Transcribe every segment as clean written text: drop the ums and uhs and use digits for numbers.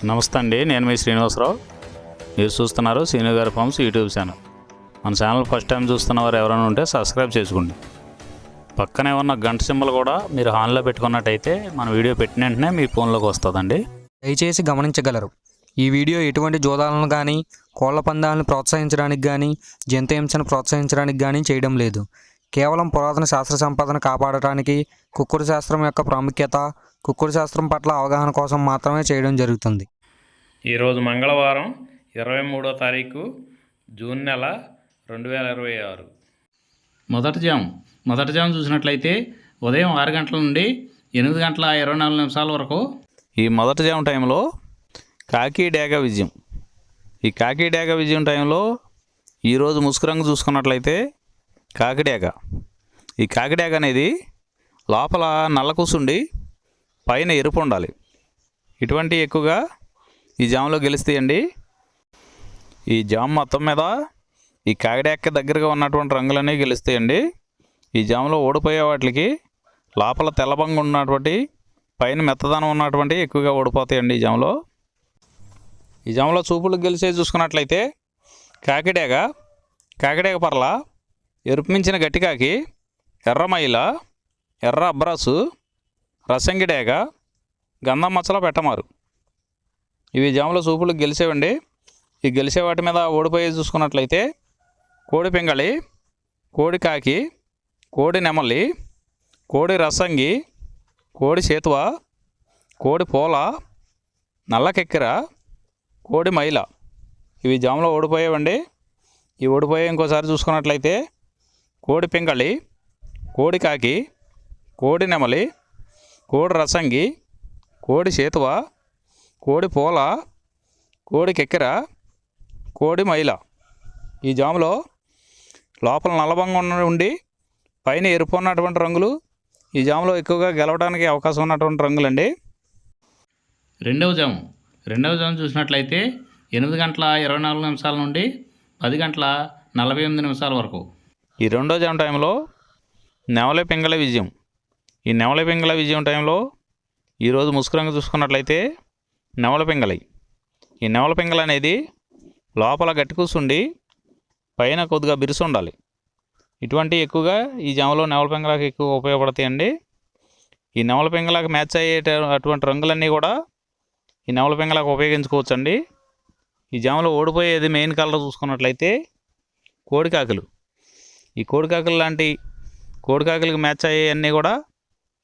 నమస్తే అండి, నేను మీ శ్రీనివాసరావు. మీరు చూస్తున్నారు శ్రీను గారి ఫార్మ్స్ యూట్యూబ్ ఛానల్. మన ఛానల్ ఫస్ట్ టైం చూస్తున్న వారు ఎవరైనా ఉంటే సబ్స్క్రైబ్ చేసుకోండి. పక్కనే ఉన్న గంట సింబల్ కూడా మీరు ఆన్లో పెట్టుకున్నట్టయితే మన వీడియో పెట్టిన వెంటనే మీ ఫోన్లోకి వస్తుందండి. దయచేసి గమనించగలరు, ఈ వీడియో ఎటువంటి జోదాలను కానీ కోళ్ల పందాలను ప్రోత్సహించడానికి కానీ జంతు హింసను ప్రోత్సహించడానికి కానీ చేయడం లేదు. కేవలం పురాతన శాస్త్ర సంపదను కాపాడటానికి, కుక్కుడు శాస్త్రం యొక్క ప్రాముఖ్యత, కుక్కుడు శాస్త్రం పట్ల అవగాహన కోసం మాత్రమే చేయడం జరుగుతుంది. ఈరోజు మంగళవారం 23వ తారీఖు జూన్ నెల 2026. మొదటి జాము చూసినట్లయితే ఉదయం 6 గంటల నుండి 8 గంటల 24 నిమిషాల వరకు ఈ మొదటి జాము టైంలో కాకి డేగ విజయం. ఈ కాకి డేగ విజయం టైంలో ఈరోజు ముసుగురంగు చూసుకున్నట్లయితే కాకిడేగ. ఈ కాకిడేగ అనేది లోపల నల్ల కూసుండి పైన ఎరుపు ఉండాలి. ఇటువంటి ఎక్కువగా ఈ జాములో గెలుస్తాయండి. ఈ జాము మొత్తం మీద ఈ కాకిడేగకి దగ్గరగా ఉన్నటువంటి రంగులన్నీ గెలుస్తాయండి. ఈ జాములో ఓడిపోయే వాటికి లోపల తెల్లబంగు ఉన్నటువంటి పైన మెత్తదనం ఉన్నటువంటి ఎక్కువగా ఓడిపోతాయండి. ఈ జాములో చూపులు గెలిచేది చూసుకున్నట్లయితే కాకిడేగ పర్ల, ఎరుపు మించిన గట్టికాకి, ఎర్రమైల, ఎర్ర అబ్రాసు, రసంగిడేగ, గంధం మచ్చల పెట్టమారు. ఇవి జాములో చూపులు గెలిచేవండి. ఈ గెలిచే వాటి మీద ఓడిపోయేది చూసుకున్నట్లయితే కోడి పింగళి, కోడి కాకి, కోడి నెమలి, కోడి రసంగి, కోడి చేతువ, కోడి పోల, నల్లకెక్కెర, కోడి మైల. ఇవి జాములో ఓడిపోయేవండి. ఈ ఓడిపోయే ఇంకోసారి చూసుకున్నట్లయితే కోడి పింగళి, కోడి కాకి, కోడి నెమలి, కోడి రసంగి, కోడి చేతువ, కోడి పోల, కోడి కెక్కెర, కోడి మైల. ఈ జాములో లోపల నల్లబంగా ఉండి పైన ఎరుపు ఉన్నటువంటి రంగులు ఈ జాములో ఎక్కువగా గెలవడానికి అవకాశం ఉన్నటువంటి రంగులండి. రెండవ జాము చూసినట్లయితే 8 గంటల 24 నిమిషాల నుండి 10 గంటల 48 నిమిషాల వరకు ఈ రెండో జాము టైంలో నెమలి పింగళ విజయం. ఈ నెమలి పింగళ విజయం టైంలో ఈరోజు ముసుగురంగు చూసుకున్నట్లయితే నెమలి పింగళి. ఈ నెమలి పింగళ అనేది లోపల గట్టి కూసుండి పైన కొద్దిగా బిరుసు ఉండాలి. ఇటువంటి ఎక్కువగా ఈ జాములో నెమలి పింగళకి ఎక్కువ ఉపయోగపడతాయండి. ఈ నెమలి పింగళకి మ్యాచ్ అయ్యే అటువంటి రంగులన్నీ కూడా ఈ నెమలి పింగళకి ఉపయోగించుకోవచ్చండి. ఈ జాములో ఓడిపోయేది మెయిన్ కలర్ చూసుకున్నట్లయితే కోడికాకులు. ఈ కోడికాకులు లాంటి కోడికాకులకి మ్యాచ్ అయ్యేవన్నీ కూడా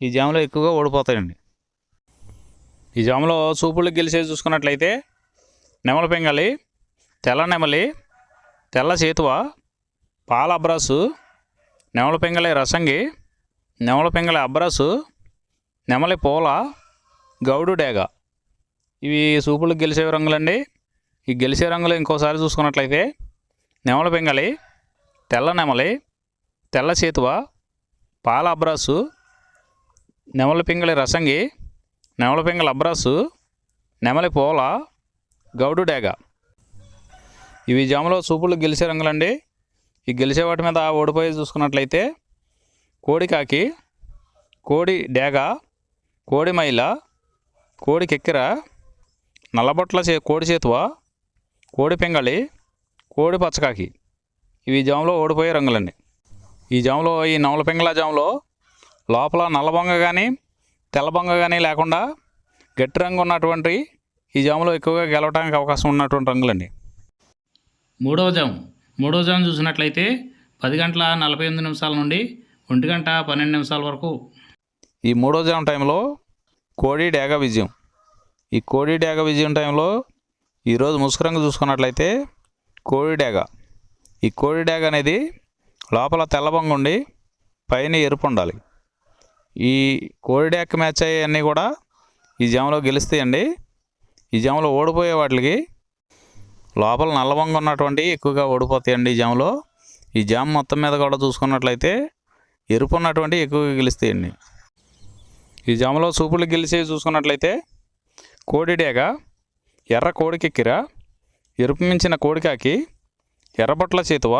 ఈ జాములో ఎక్కువగా ఓడిపోతాయండి. ఈ జాములో చూపులకు గెలిచేది చూసుకున్నట్లయితే నెమలి పింగళి, తెల్ల నెమలి, తెల్ల చేతువ, పాల అబ్రాసు, నెమలి పింగళి రసంగి, నెమలి పింగళి అబ్రాసు, నెమలి పోల, గౌడు డేగ. ఇవి చూపులకు గెలిచే రంగులండి. ఈ గెలిచే రంగులు ఇంకోసారి చూసుకున్నట్లయితే నెమలి పింగళి, తెల్ల నెమలి, తెల్ల చేతువ, పాల అబ్రాసు, నెమలి పింగళి రసంగి, నెమలి పింగళి అబ్రాసు, నెమలి పోల, గౌడు డేగ. ఇవి జాములో చూపులు గెలిచే రంగులండి. ఈ గెలిచే వాటి మీద ఓడిపోయి చూసుకున్నట్లయితే కోడి కాకి, కోడి డేగ, కోడి మైల, కోడి కెక్కెర, నల్లబొట్ల కోడి చేతువ, కోడి పింగళి, కోడి పచ్చకాకి. ఇవి జాములో ఓడిపోయే రంగులండి. ఈ జాములో ఈ నెమలి పింగళ జాములో లోపల నల్లబొంగ కానీ తెల్లబొంగ కానీ లేకుండా గట్టి రంగు ఉన్నటువంటి ఈ జాములో ఎక్కువగా గెలవడానికి అవకాశం ఉన్నటువంటి రంగులండి. మూడవ జాము చూసినట్లయితే 10 గంటల 48 నిమిషాల నుండి 1 గంట 12 నిమిషాల వరకు ఈ మూడవ జాము టైంలో కోడి డేగ విజయం. ఈ కోడి డేగ విజయం టైంలో ఈరోజు ముసుగురంగు చూసుకున్నట్లయితే కోడి డేగ. ఈ కోడి డేగ అనేది లోపల తెల్లబంగు ఉండి పైన ఎరుపు ఉండాలి. ఈ కోడి డేగకి మ్యాచ్ అయ్యేవన్నీ కూడా ఈ జాములో గెలుస్తాయండి. ఈ జాములో ఓడిపోయే వాటికి లోపల నల్లబంగు ఉన్నటువంటి ఎక్కువగా ఓడిపోతాయండి. ఈ జాము మొత్తం మీద కూడా చూసుకున్నట్లయితే ఎరుపు ఉన్నటువంటి ఎక్కువగా గెలుస్తాయండి. ఈ జాములో చూపులు గెలిచేవి చూసుకున్నట్లయితే కోడి డేగ, ఎర్ర కోడి కెక్కెర, ఎరుపు మించిన కోడికాకి, ఎర్రబొట్ల చేతువ,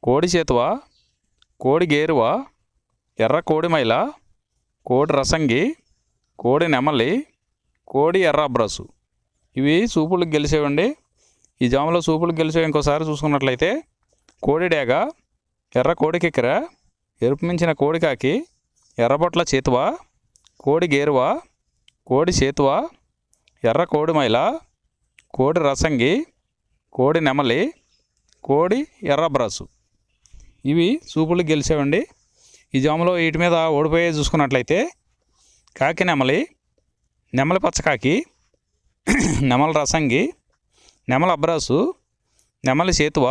కోడి చేతువ, కోడి గేరువ, ఎర్ర కోడి మైల, కోడి రసంగి, కోడి నెమలి, కోడి ఎర్ర అబ్రాసు. ఇవి సూపులకు గెలిచేవండి. ఈ జాములో సూపులకు గెలిచేవి ఇంకోసారి చూసుకున్నట్లయితే కోడి డేగ, ఎర్ర కోడి కిక్కెర, ఎరుపు మించిన కోడి కాకి, ఎర్రబొట్ల చేతువ, కోడి గేరువ, కోడి చేతువ, ఎర్ర కోడి మైల, కోడి రసంగి, కోడి నెమలి, కోడి ఎర్ర బ్రాసు. ఇవి సూపులకు గెలిచేవండి. ఈ జాములో వీటి మీద ఓడిపోయే చూసుకున్నట్లయితే కాకి నెమలి, నెమలి పచ్చకాకి, నెమలి రసంగి, నెమలి అబ్రాసు, నెమలి చేతువ,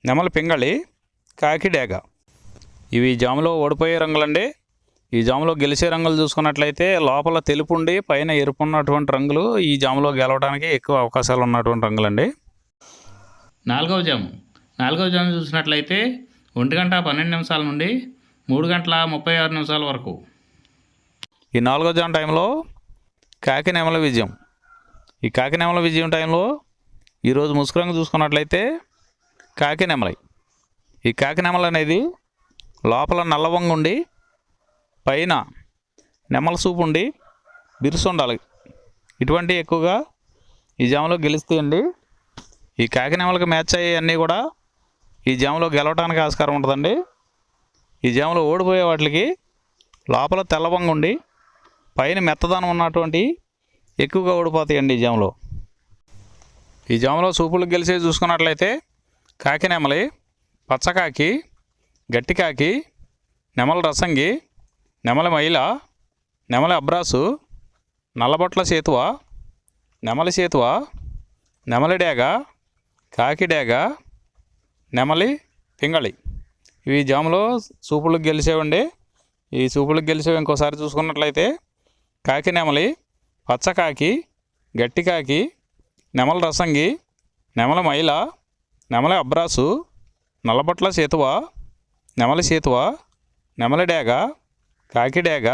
నెమలి పింగళి, కాకి డేగ. ఇవి జాములో ఓడిపోయే రంగులండి. ఈ జాములో గెలిచే రంగులు చూసుకున్నట్లయితే లోపల తెలుపు ఉండి పైన ఎరుపు ఉన్నటువంటి రంగులు ఈ జాములో గెలవడానికి ఎక్కువ అవకాశాలు ఉన్నటువంటి రంగులండి. నాలుగవ జాము చూసినట్లయితే 1:12 నుండి 3:36 వరకు. ఈ 4వ జాము టైంలో కాకి నెమల విజయం. ఈ కాకి నెమల విజయం టైంలో ఈరోజు ముసుగు రంగు చూసుకున్నట్లయితే కాకి నెమలి. ఈ కాకి నెమలి అనేది లోపల నల్లవంగు ఉండి పైన నెమల సూపు ఉండి బిరుసు ఉండాలి. ఇటువంటి ఎక్కువగా ఈ జాములో గెలుస్తాయండి. ఈ కాకి నెమలకి మ్యాచ్ అయ్యేవన్నీ కూడా ఈ జాములో గెలవడానికి ఆస్కారం ఉంటుందండి. ఈ జాములో ఓడిపోయే వాటికి లోపల తెల్లవంగు ఉండి పైన మెత్తదనం ఉన్నటువంటి ఎక్కువగా ఓడిపోతాయండి ఈ జాములో. ఈ జాములో సూపులకు గెలిచేవి చూసుకున్నట్లయితే కాకి నెమలి, పచ్చకాకి, గట్టికాకి, నెమలి రసంగి, నెమలి మైల, నెమలి అబ్రాసు, నల్లబొట్ల చేతువ, నెమలి చేతువ, నెమలి డేగ, కాకి డేగ, నెమలి పింగళి. ఇవి జాములో సూపులకు గెలిచేవండి. ఈ సూపులకు గెలిచేవి ఇంకోసారి చూసుకున్నట్లయితే కాకి నెమలి, పచ్చకాకి, గట్టికాకి, నెమలి రసంగి, నెమలి మైల, నెమలి అబ్రాసు, నల్లబొట్ల చేతువ, నెమలి చేతువ, నెమలి డేగ, కాకి డేగ,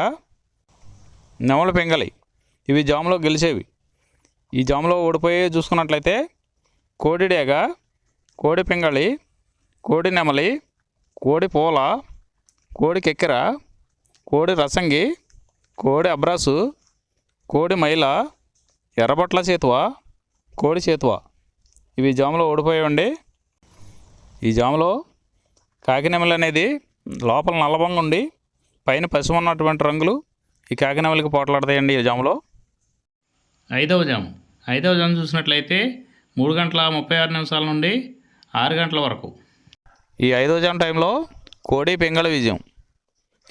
నెమలి పింగళి. ఇవి జాములో గెలిచేవి. ఈ జాములో ఓడిపోయే చూసుకున్నట్లయితే కోడి డేగ, కోడి పింగళి, కోడి నెమలి, కోడి పూల, కోడి కెక్కెర, కోడి రసంగి, కోడి అబ్రాసు, కోడి మైల, ఎర్రబొట్ల చేతువ, కోడి చేతువ. ఇవి జాములో ఓడిపోయావండి. ఈ జాములో కాకి నెమలి అనేది లోపల నల్లబంగా ఉండి పైన పసుపు ఉన్నటువంటి రంగులు ఈ కాకి నెమలికి పోట్లాడతాయండి ఈ జాములో. ఐదవ జాము చూసినట్లయితే 3:36 నుండి 6 వరకు. ఈ 5వ జాము టైంలో కోడి పింగళ విజయం.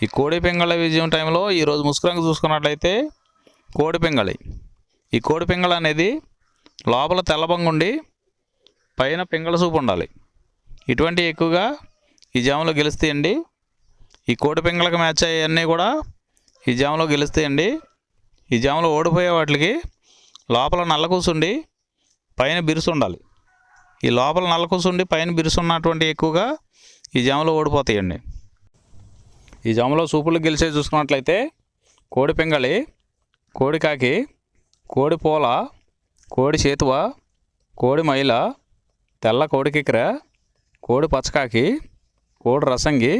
ఈ కోడి పింగళ విజయం టైంలో ఈరోజు ముసుగు రంగు చూసుకున్నట్లయితే కోడి పింగళి. ఈ కోడి పింగళ అనేది లోపల తెల్లబంగు ఉండి పైన పింగళ సూపు ఉండాలి. ఇటువంటి ఎక్కువగా ఈ జాములో గెలుస్తాయండి. ఈ కోడి పింగళకి మ్యాచ్ అయ్యేవన్నీ కూడా ఈ జాములో గెలుస్తాయండి. ఈ జాములో ఓడిపోయే వాటికి లోపల నల్ల కూసుండి పైన బిరుసు ఉండాలి. ఈ లోపల నల్ల కూసుండి పైన బిరుసు ఉన్నటువంటి ఎక్కువగా ఈ జాములో ఓడిపోతాయండి. ఈ జాములో సూపులు గెలిచే చూసుకున్నట్లయితే కోడి పింగళి, కోడి కాకి, కోడి పూల, కోడి చేతువ, కోడి మైల, తెల్ల కోడి కిక్కెర, కోడి పచ్చకాకి, కోడి రసంగి,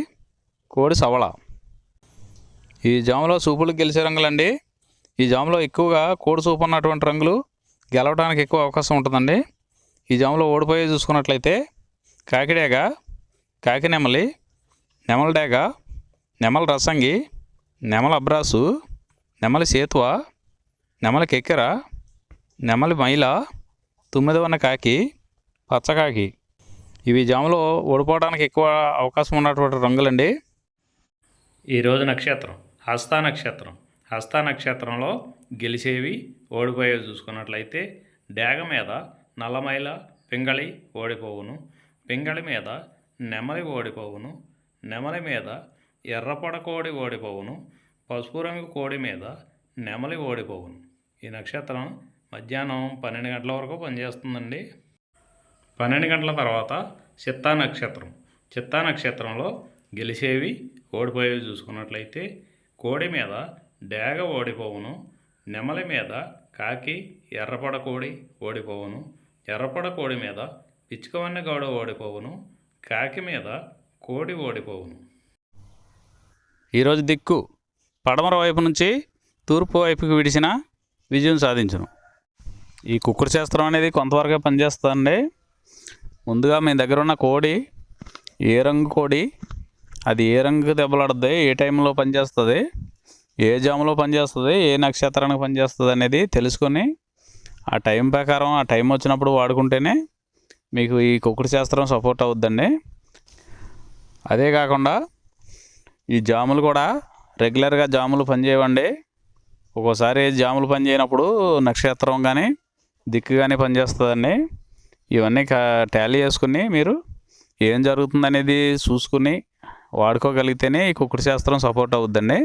కోడి సవళ. ఈ జాములో సూపులకు గెలిచే రంగులండి. ఈ జాములో ఎక్కువగా కోడి సూపు ఉన్నటువంటి రంగులు గెలవడానికి ఎక్కువ అవకాశం ఉంటుందండి. ఈ జాములో ఓడిపోయే చూసుకున్నట్లయితే కాకి డేగ, కాకి నెమలి, నెమలి డేగ, నెమలి రసంగి, నెమలి అబ్రాసు, నెమలి చేతువ, నెమలి కెక్కెర, నెమలి మైల, తుమ్మిదవన్న కాకి, పచ్చకాకి. ఇవి జాములో ఓడిపోవడానికి ఎక్కువ అవకాశం ఉన్నటువంటి రంగులండి. ఈరోజు నక్షత్రం హస్త నక్షత్రంలో గెలిచేవి ఓడిపోయేవి చూసుకున్నట్లయితే డేగ మీద నల్లమైల పింగళి ఓడిపోవును, పింగళి మీద నెమలి ఓడిపోవును, నెమలి మీద ఎర్రపొడ కోడి ఓడిపోవును, పసుపు రంగు కోడి మీద నెమలి ఓడిపోవును. ఈ నక్షత్రం మధ్యాహ్నం 12 గంటల వరకు పనిచేస్తుందండి. 12 గంటల తర్వాత చిత్తా నక్షత్రంలో గెలిచేవి ఓడిపోయేవి చూసుకున్నట్లయితే కోడి మీద డేగ ఓడిపోవును, నెమలి మీద కాకి ఎర్రపొడ కోడి ఓడిపోవును, ఎర్రపొడ కోడి మీద పిచ్చుకవన్నె గౌడ ఓడిపోవును, కాకి మీద కోడి ఓడిపోవును. ఈరోజు దిక్కు పడమర వైపు నుంచి తూర్పు వైపుకి విడిచిన విజయం సాధించును. ఈ కుక్కుడు శాస్త్రం అనేది కొంతవరకే పనిచేస్తుందండి. ముందుగా మీ దగ్గర ఉన్న కోడి ఏ రంగు కోడి, అది ఏ రంగు దెబ్బలాడుద్ది, ఏ టైంలో పనిచేస్తుంది, ఏ జాములో పనిచేస్తుంది, ఏ నక్షత్రానికి పనిచేస్తుంది అనేది తెలుసుకొని ఆ టైం ప్రకారం ఆ టైం వచ్చినప్పుడు వాడుకుంటేనే మీకు ఈ కుక్కుడు శాస్త్రం సపోర్ట్ అవుద్దండి. అదే కాకుండా ఈ జాములు కూడా రెగ్యులర్గా జాములు పనిచేయవండి. ఒక్కోసారి జాములు పనిచేయనప్పుడు నక్షత్రం కానీ దిక్కు కానీ పనిచేస్తుందండి. ఇవన్నీ టాలీ చేసుకుని మీరు ఏం జరుగుతుందనేది చూసుకుని వాడుకోగలిగితేనే ఈ కుక్కుడు శాస్త్రం సపోర్ట్ అవుద్దండి.